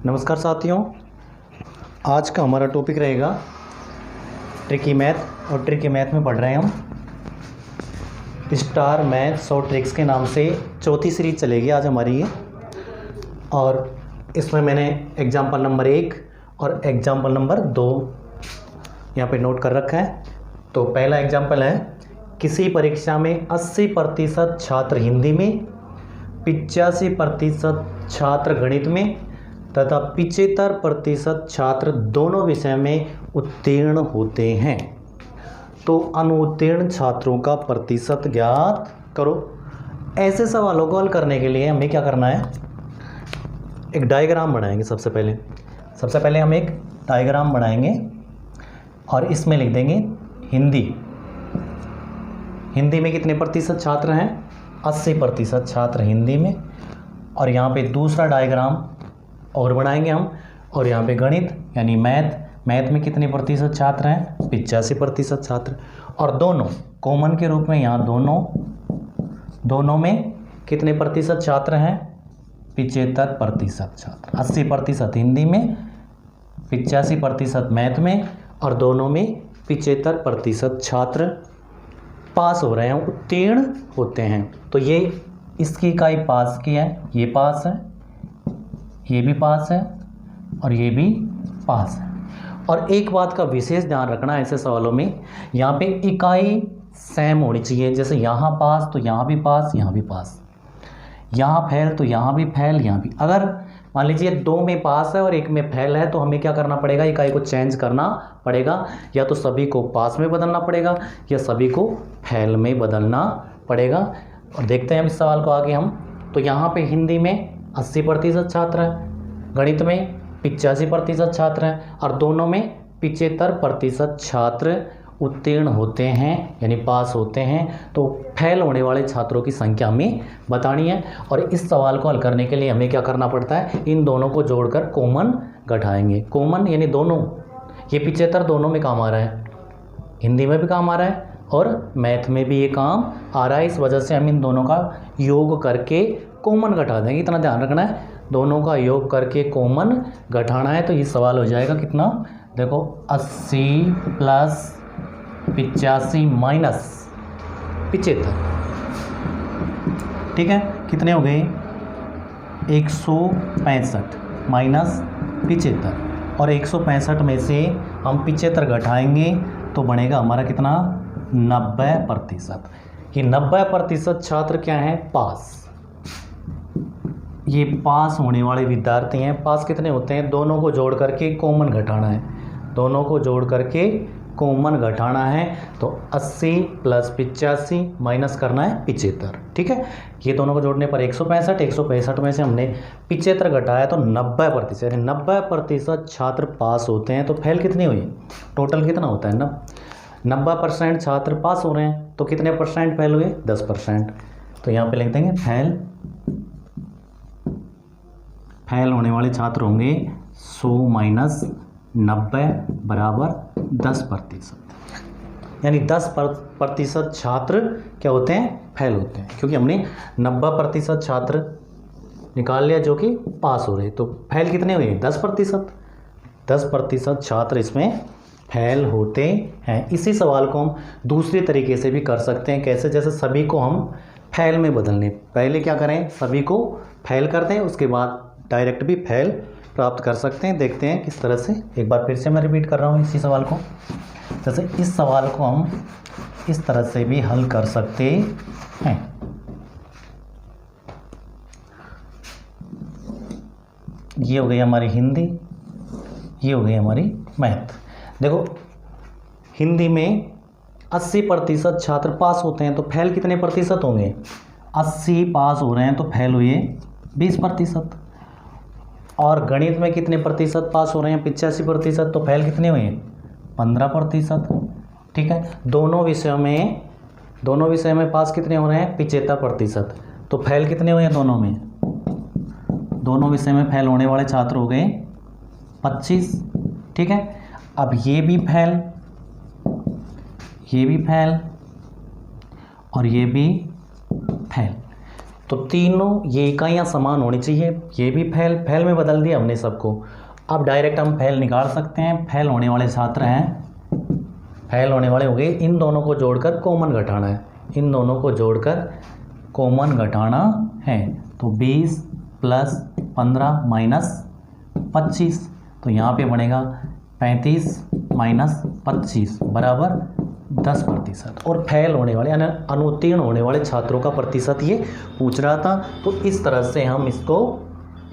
नमस्कार साथियों, आज का हमारा टॉपिक रहेगा ट्रिकी मैथ। और ट्रिकी मैथ में पढ़ रहे हैं हम स्टार मैथ्स और ट्रिक्स के नाम से चौथी सीरीज चलेगी आज हमारी ये। और इसमें मैंने एग्जाम्पल नंबर 1 और एग्जाम्पल नंबर 2 यहाँ पे नोट कर रखा है। तो पहला एग्जाम्पल है, किसी परीक्षा में 80% छात्र हिंदी में, 85% छात्र गणित में तथा 75% छात्र दोनों विषय में उत्तीर्ण होते हैं। तो अनुत्तीर्ण छात्रों का प्रतिशत ज्ञात करो। ऐसे सवालों को हल करने के लिए हमें क्या करना है, एक डायग्राम बनाएंगे। सबसे पहले हम एक डायग्राम बनाएंगे और इसमें लिख देंगे हिंदी में कितने प्रतिशत छात्र हैं, 80% छात्र हिंदी में। और यहाँ पे दूसरा डायग्राम और बनाएंगे हम, और यहाँ पे गणित यानी मैथ में कितने प्रतिशत छात्र हैं, 85% छात्र। और दोनों कॉमन के रूप में यहाँ दोनों में कितने प्रतिशत छात्र हैं, 75% छात्र। 80% हिंदी में, 85% मैथ में, और दोनों में 75% छात्र पास हो रहे हैं, उत्तीर्ण होते हैं। तो ये इसकी इकाई पास की है, ये पास है, ये भी पास है और ये भी पास है। और एक बात का विशेष ध्यान रखना है ऐसे सवालों में, यहाँ पे इकाई सेम होनी चाहिए। जैसे यहाँ पास तो यहाँ भी पास, यहाँ भी पास, यहाँ फेल तो यहाँ भी फेल, यहाँ भी। अगर मान लीजिए 2 में पास है और 1 में फेल है तो हमें क्या करना पड़ेगा, इकाई को चेंज करना पड़ेगा। या तो सभी को पास में बदलना पड़ेगा या सभी को फेल में बदलना पड़ेगा। और देखते हैं हम इस सवाल को आगे हम। तो यहाँ पे हिंदी में 80% छात्र हैं, गणित में 85% छात्र हैं, और दोनों में 75% छात्र उत्तीर्ण होते हैं यानी पास होते हैं। तो फेल होने वाले छात्रों की संख्या हमें बतानी है। और इस सवाल को हल करने के लिए हमें क्या करना पड़ता है, इन दोनों को जोड़कर कॉमन घटाएंगे। कॉमन यानी दोनों, ये 75 दोनों में काम आ रहा है, हिंदी में भी काम आ रहा है और मैथ में भी ये काम आ रहा है। इस वजह से हम इन दोनों का योग करके कॉमन घटा देंगे। इतना ध्यान रखना है, दोनों का योग करके कॉमन घटाना है। तो ये सवाल हो जाएगा कितना, देखो 80 + 85 - 75, ठीक है, कितने हो गए, 165 - 75। और 165 में से हम 75 घटाएंगे तो बनेगा हमारा कितना, 90%। ये 90% छात्र क्या हैं, पास। ये पास होने वाले विद्यार्थी हैं। पास कितने होते हैं, दोनों को जोड़ करके कॉमन घटाना है, दोनों को जोड़ करके कॉमन घटाना है। तो 80 + 85 माइनस करना है 75, ठीक है। ये दोनों को जोड़ने पर 165 में से हमने 75 घटाया तो 90%, यानी 90% छात्र पास होते हैं। तो फेल कितनी हुई, टोटल कितना होता है ना, 90% छात्र पास हो रहे हैं तो कितने परसेंट फेल हुए, 10%। तो यहाँ पे लिख देंगे फेल होने वाले छात्र होंगे 100 - 90 = 10%। यानी 10% छात्र क्या होते हैं, फेल होते हैं, क्योंकि हमने 90% छात्र निकाल लिया जो कि पास हो रहे। तो फेल कितने हुए, 10%। 10% छात्र इसमें फेल होते हैं। इसी सवाल को हम दूसरे तरीके से भी कर सकते हैं। कैसे, जैसे सभी को हम फेल में बदलने, पहले क्या करें, सभी को फेल कर दें, उसके बाद डायरेक्ट भी फेल प्राप्त कर सकते हैं। देखते हैं किस तरह से, एक बार फिर से मैं रिपीट कर रहा हूँ इसी सवाल को। जैसे इस सवाल को हम इस तरह से भी हल कर सकते हैं। ये हो गई हमारी हिंदी, ये हो गई हमारी मैथ। देखो हिंदी में 80% छात्र पास होते हैं तो फेल कितने प्रतिशत होंगे, 80 पास हो रहे हैं तो फेल हुए 20%। और गणित में कितने प्रतिशत पास हो रहे हैं, 85%, तो फेल कितने हुए, 15%, ठीक है। दोनों विषयों में पास कितने हो रहे हैं, 75%, तो फेल कितने हुए हैं दोनों विषय में फेल होने वाले छात्र हो गए 25, ठीक है। अब ये भी फेल और ये भी फेल। तो तीनों ये इकाइयाँ समान होनी चाहिए। ये भी फैल में बदल दिया हमने सबको। अब डायरेक्ट हम फैल निकाल सकते हैं। फैल होने वाले छात्र हैं, फैल होने वाले हो गए, इन दोनों को जोड़कर कॉमन घटाना है। इन दोनों को जोड़कर कॉमन घटाना है। तो 20 + 15 - 25, तो यहाँ पे बनेगा 35 - 25 बराबर 10%। और फैल होने वाले यानी अनुत्तीर्ण होने वाले छात्रों का प्रतिशत ये पूछ रहा था। तो इस तरह से हम इसको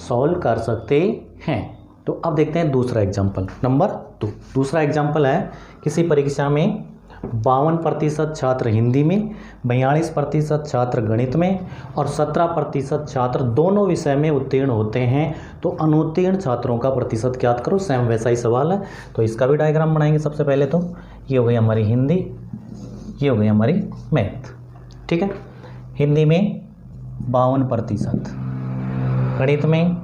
सॉल्व कर सकते हैं। तो अब देखते हैं दूसरा एग्जाम्पल नंबर 2। दूसरा एग्जाम्पल है, किसी परीक्षा में 52% छात्र हिंदी में, 42% छात्र गणित में और 17% छात्र दोनों विषय में उत्तीर्ण होते हैं। तो अनुत्तीर्ण छात्रों का प्रतिशत ज्ञात करो। सेम वैसा ही सवाल है। तो इसका भी डायग्राम बनाएंगे सबसे पहले। तो ये हो गई हमारी हिंदी, ये हो गई हमारी मैथ। ठीक है, हिंदी में 52%, गणित में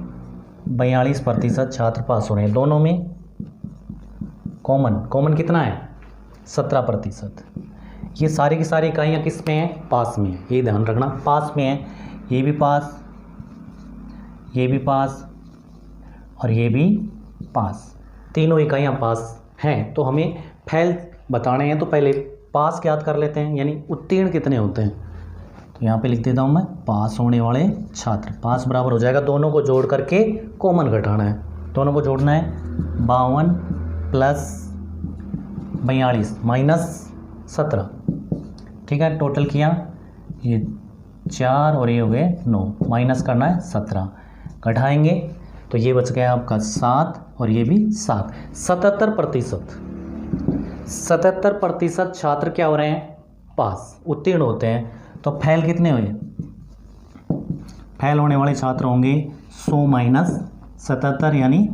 42% छात्र पास हो रहे हैं। दोनों में कॉमन कितना है? 17%। ये सारी की सारी इकाइयाँ किस में हैं? पास में है। ये ध्यान रखना, पास में है। ये भी पास, ये भी पास और ये भी पास, तीनों इकाइयाँ पास हैं। तो हमें फैल बताने हैं, तो पहले पास याद कर लेते हैं, यानी उत्तीर्ण कितने होते हैं। तो यहाँ पे लिख देता हूँ मैं, पास होने वाले छात्र। पास बराबर हो जाएगा, दोनों को जोड़ करके कॉमन घटाना है। दोनों को जोड़ना है, 52 + 42 - 17। ठीक है, टोटल किया, ये 4 और ये हो गए 9, माइनस करना है 17। घटाएंगे तो ये बच गया आपका 7 और ये भी 7। 77% छात्र क्या हो रहे हैं? पास, उत्तीर्ण होते हैं। तो फैल कितने हुए? फैल होने वाले छात्र होंगे 100 - 77 यानी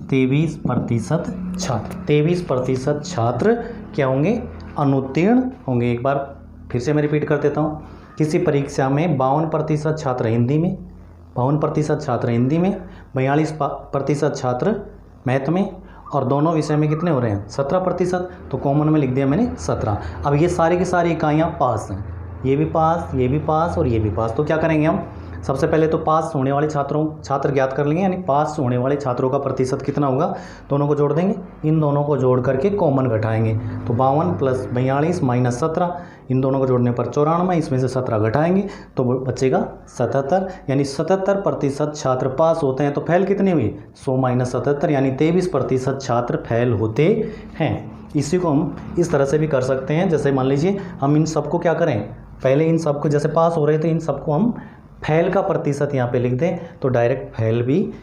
23% छात्र। 23% छात्र क्या होंगे? अनुत्तीर्ण होंगे। एक बार फिर से मैं रिपीट कर देता हूँ। किसी परीक्षा में 52% छात्र हिंदी में, 52% छात्र हिंदी में, 42% छात्र मैथ में और दोनों विषय में कितने हो रहे हैं? 17%। तो कॉमन में लिख दिया मैंने 17। अब ये सारी की सारी इकाइयाँ पास हैं, ये भी पास, ये भी पास और ये भी पास। तो क्या करेंगे हम? सबसे पहले तो पास होने वाले छात्र ज्ञात कर लेंगे, यानी पास होने वाले छात्रों का प्रतिशत कितना होगा? दोनों को जोड़ देंगे, इन दोनों को जोड़ करके कॉमन घटाएंगे। तो 52 + 42 - 17, इन दोनों को जोड़ने पर 94, इसमें से 17 घटाएंगे तो बचेगा 77। यानी 77% छात्र पास होते हैं। तो फैल कितने हुए? 100 - 77 यानी 23% छात्र फैल होते हैं। इसी को हम इस तरह से भी कर सकते हैं। जैसे मान लीजिए हम इन सबको क्या करें, पहले इन सबको जैसे पास हो रहे थे, इन सबको हम फैल का प्रतिशत यहाँ पे लिख दें, तो डायरेक्ट फैल भी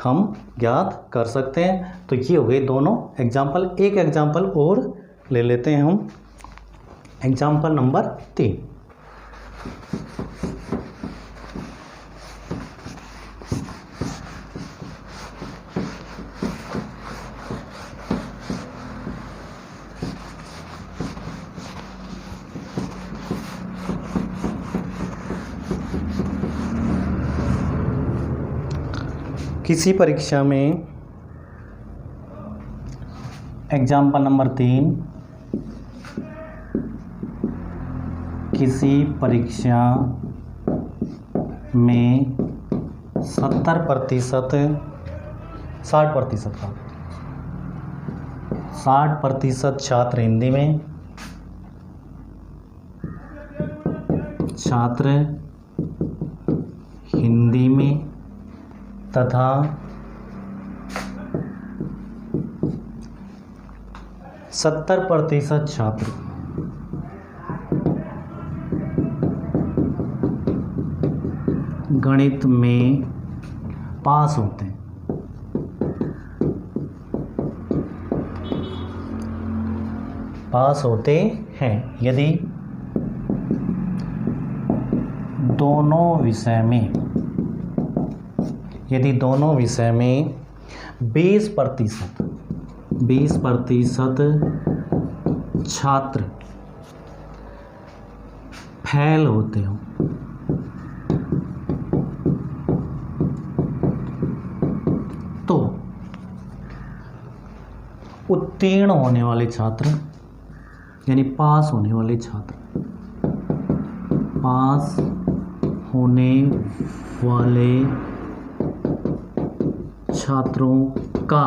हम ज्ञात कर सकते हैं। तो ये हो गए दोनों एग्जाम्पल। एक एग्जाम्पल और ले लेते हैं हम, एग्जाम्पल नंबर 3। किसी परीक्षा में, एग्जाम्पल नंबर 3, किसी परीक्षा में 60% का 60% छात्र हिंदी में, तथा 70% छात्र गणित में पास होते हैं। यदि दोनों विषय में 20% छात्र फैल होते हो, तो उत्तीर्ण होने वाले छात्र यानी पास होने वाले छात्र, पास होने वाले छात्रों का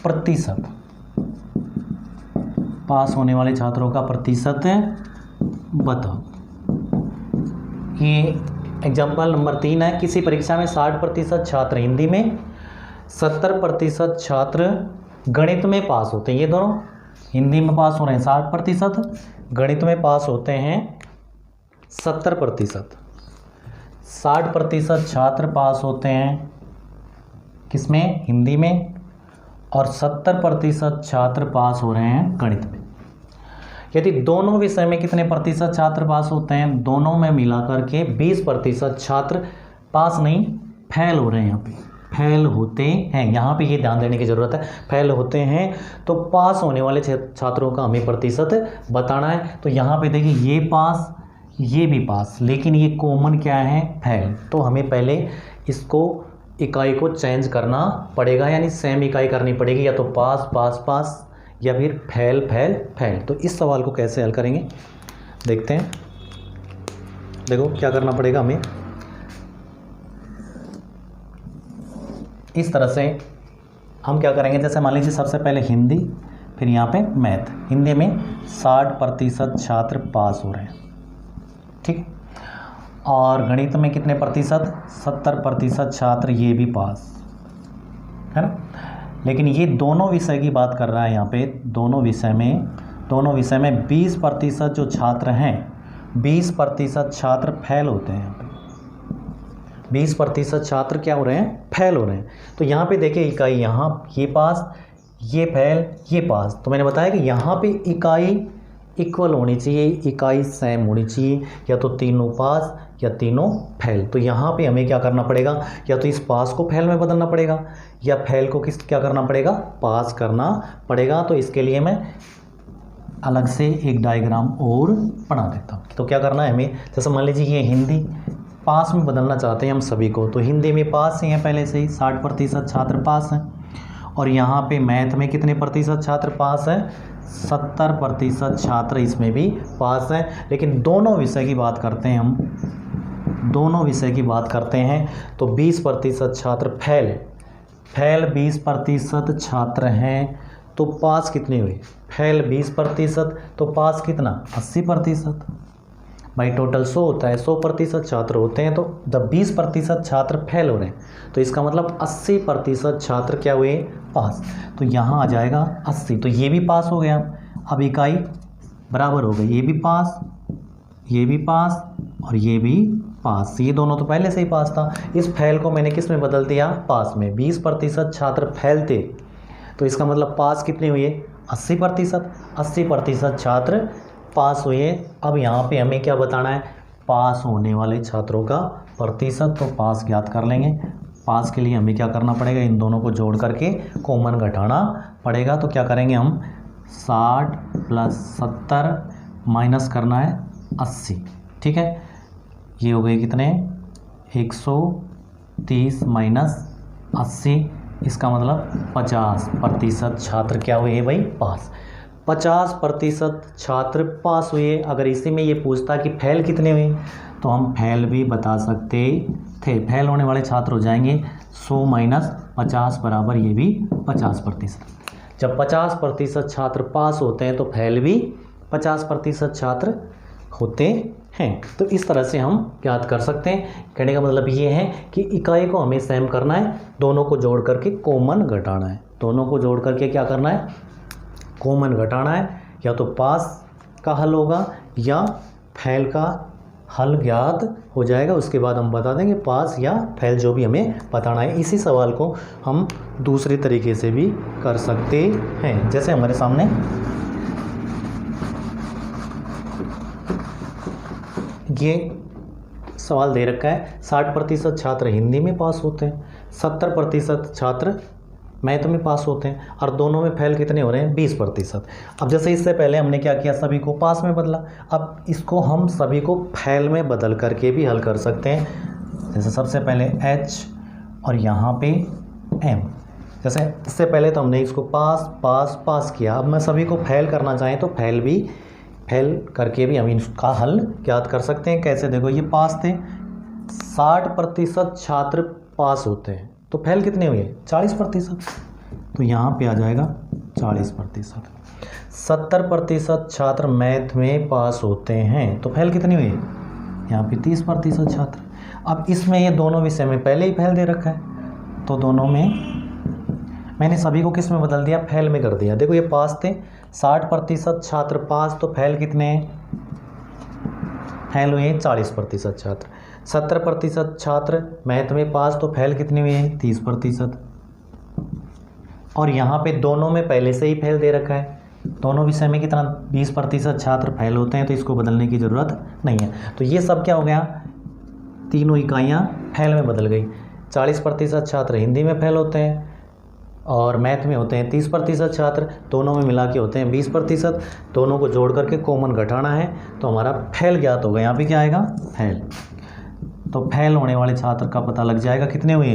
प्रतिशत, पास होने वाले छात्रों का प्रतिशत बताओ। ये एग्जाम्पल नंबर 3 है। किसी परीक्षा में 60% छात्र हिंदी में, 70% छात्र गणित में पास होते हैं। ये दोनों हिंदी में पास हो रहे हैं 60%, गणित में पास होते हैं 70%। 60% छात्र पास होते हैं किसमें? हिंदी में, और 70% छात्र पास हो रहे हैं गणित में। यदि दोनों विषय में कितने प्रतिशत छात्र पास होते हैं? दोनों में मिलाकर के 20% छात्र पास नहीं, फेल हो रहे हैं। यहाँ पे फेल होते हैं, यहाँ पे ये ध्यान देने की ज़रूरत है, फेल होते हैं। तो पास होने वाले छात्रों का हमें प्रतिशत बताना है। तो यहाँ पे देखिए, ये पास, ये भी पास, लेकिन ये कॉमन क्या है? फेल। तो हमें पहले इसको इकाई को चेंज करना पड़ेगा, यानी सेम इकाई करनी पड़ेगी, या तो पास पास पास, या फिर फेल फेल फेल। तो इस सवाल को कैसे हल करेंगे देखते हैं। देखो क्या करना पड़ेगा हमें, इस तरह से हम क्या करेंगे। जैसे मान लीजिए सबसे पहले हिंदी, फिर यहाँ पे मैथ। हिंदी में 60% छात्र पास हो रहे हैं, ठीक। और गणित में कितने प्रतिशत? 70% छात्र ये भी पास है ना। लेकिन ये दोनों विषय की बात कर रहा है यहाँ पे। दोनों विषय में 20% जो छात्र हैं, 20% छात्र फेल होते हैं। यहाँ पे 20% छात्र क्या हो रहे हैं? फेल हो रहे हैं। तो यहाँ पे देखिए इकाई, यहाँ ये पास, ये फेल, ये पास। तो मैंने बताया कि यहाँ पे इकाई इक्वल होनी चाहिए, इकाई सेम होनी चाहिए, या तो तीनों पास या तीनों फेल। तो यहाँ पे हमें क्या करना पड़ेगा? या तो इस पास को फेल में बदलना पड़ेगा, या फेल को क्या करना पड़ेगा? पास करना पड़ेगा। तो इसके लिए मैं अलग से एक डायग्राम और बना देता हूँ। तो क्या करना है हमें, जैसे मान लीजिए ये हिंदी पास में बदलना चाहते हैं हम सभी को, तो हिंदी में पास ही हैं पहले से ही, 60% छात्र पास हैं। और यहाँ पे मैथ में कितने प्रतिशत छात्र पास हैं? 70% छात्र इसमें भी पास हैं। लेकिन दोनों विषय की बात करते हैं हम, दोनों विषय की बात करते हैं, तो 20% छात्र फेल 20% छात्र हैं। तो पास कितने हुए? फेल 20%, तो पास कितना? 80%। भाई टोटल 100 होता है, 100% छात्र होते हैं, तो जब 20% छात्र फेल हो रहे हैं, तो इसका मतलब 80% छात्र क्या हुए? पास। तो यहाँ आ जाएगा 80। तो ये भी पास हो गया। अब इकाई बराबर हो गई, ये भी पास, ये भी पास, और ये भी पास। ये दोनों तो पहले से ही पास था। इस फेल को मैंने किस में बदल दिया? पास में। 20% छात्र फेल थे, तो इसका मतलब पास कितने हुए? 80%। 80% छात्र पास हुए। अब यहाँ पे हमें क्या बताना है? पास होने वाले छात्रों का प्रतिशत। तो पास ज्ञात कर लेंगे। पास के लिए हमें क्या करना पड़ेगा? इन दोनों को जोड़ करके कॉमन घटाना पड़ेगा। तो क्या करेंगे हम? 60 + 70 माइनस करना है 80, ठीक है। ये हो गए कितने? 130 - 80, इसका मतलब 50% छात्र क्या हुए भाई? पास। 50% छात्र पास हुए। अगर इसी में ये पूछता कि फेल कितने हुए, तो हम फेल भी बता सकते थे। फेल होने वाले छात्र हो जाएंगे 100 - 50 बराबर ये भी 50%। जब 50% छात्र पास होते हैं, तो फेल भी 50% छात्र होते हैं। तो इस तरह से हम याद कर सकते हैं। कहने का मतलब ये है कि इकाई को हमें सेम करना है, दोनों को जोड़ करके कॉमन घटाना है। दोनों को जोड़ करके क्या करना है? कॉमन घटाना है। या तो पास का हल होगा या फेल का हल ज्ञात हो जाएगा। उसके बाद हम बता देंगे पास या फेल, जो भी हमें बताना है। इसी सवाल को हम दूसरे तरीके से भी कर सकते हैं। जैसे हमारे सामने ये सवाल दे रखा है, 60% छात्र हिंदी में पास होते हैं, 70% छात्र मैथ में पास होते हैं, और दोनों में फेल कितने हो रहे हैं? 20%। अब जैसे इससे पहले हमने क्या किया? सभी को पास में बदला। अब इसको हम सभी को फेल में बदल करके भी हल कर सकते हैं। जैसे सबसे पहले H और यहाँ पे M। जैसे इससे पहले तो हमने इसको पास पास पास किया। अब मैं सभी को फेल करना चाहें तो फेल करके भी हम इसका हल ज्ञात कर सकते हैं। कैसे? देखो, ये पास थे, 60% छात्र पास होते हैं तो फेल कितने हुए? 40%। तो यहाँ पे आ जाएगा 40%। 70% छात्र मैथ में पास होते हैं तो फेल कितने हुए? यहाँ पे 30% छात्र। अब इसमें ये दोनों विषय में पहले ही फेल दे रखा है तो दोनों में मैंने सभी को किस में बदल दिया? फेल में कर दिया। देखो ये पास थे, 60% छात्र पास, तो फेल कितने हैं? फेल हुए 40% छात्र। 70% छात्र मैथ में पास, तो फेल कितने हुए हैं? 30%। और यहाँ पे दोनों में पहले से ही फेल दे रखा है, दोनों विषय में कितना? 20% छात्र फेल होते हैं, तो इसको बदलने की ज़रूरत नहीं है। तो ये सब क्या हो गया? तीनों इकाइयाँ फेल में बदल गई। 40% छात्र हिंदी में फेल होते हैं और मैथ में होते हैं 30% छात्र, दोनों में मिला के होते हैं 20%। दोनों को जोड़ करके कॉमन घटाना है तो हमारा फेल ज्ञात होगा। यहाँ पे क्या आएगा? फेल। तो फेल होने वाले छात्र का पता लग जाएगा। कितने हुए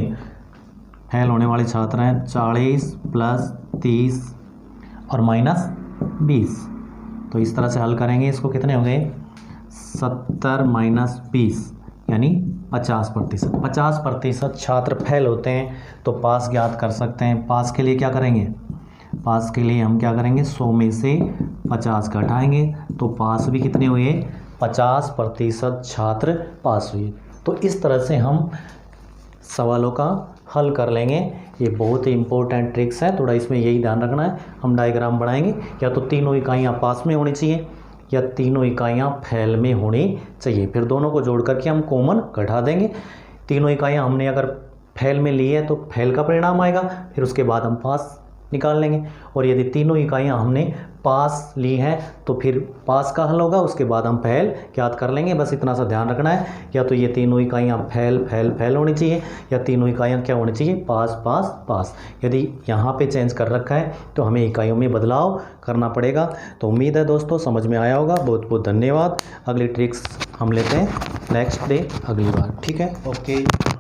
फेल होने वाले छात्र? हैं 40 + 30 और -20। तो इस तरह से हल करेंगे इसको। कितने हो गए? 70 - 20 यानी 50%। 50% छात्र फेल होते हैं तो पास ज्ञात कर सकते हैं। पास के लिए क्या करेंगे? पास के लिए हम क्या करेंगे? 100 में से 50 घटाएंगे तो पास भी कितने हुए? 50% छात्र पास हुए। तो इस तरह से हम सवालों का हल कर लेंगे। ये बहुत ही इंपॉर्टेंट ट्रिक्स है, थोड़ा इसमें यही ध्यान रखना है। हम डायग्राम बनाएंगे, या तो तीनों इकाइयाँ पास में होनी चाहिए या तीनों इकाइयाँ फेल में होनी चाहिए। फिर दोनों को जोड़ करके हम कॉमन घटा देंगे। तीनों इकाइयाँ हमने अगर फेल में ली है तो फेल का परिणाम आएगा, फिर उसके बाद हम पास निकाल लेंगे। और यदि तीनों इकाइयाँ हमने पास ली हैं तो फिर पास का हल होगा, उसके बाद हम फेल याद कर लेंगे। बस इतना सा ध्यान रखना है, या तो ये तीनों इकाइयाँ फेल फेल फेल होनी चाहिए या तीनों इकाइयाँ क्या होनी चाहिए? पास पास पास। यदि यहाँ पे चेंज कर रखा है तो हमें इकाइयों में बदलाव करना पड़ेगा। तो उम्मीद है दोस्तों समझ में आया होगा। बहुत बहुत धन्यवाद। अगली ट्रिक्स हम लेते हैं नेक्स्ट डे अगली बार, ठीक है? ओके।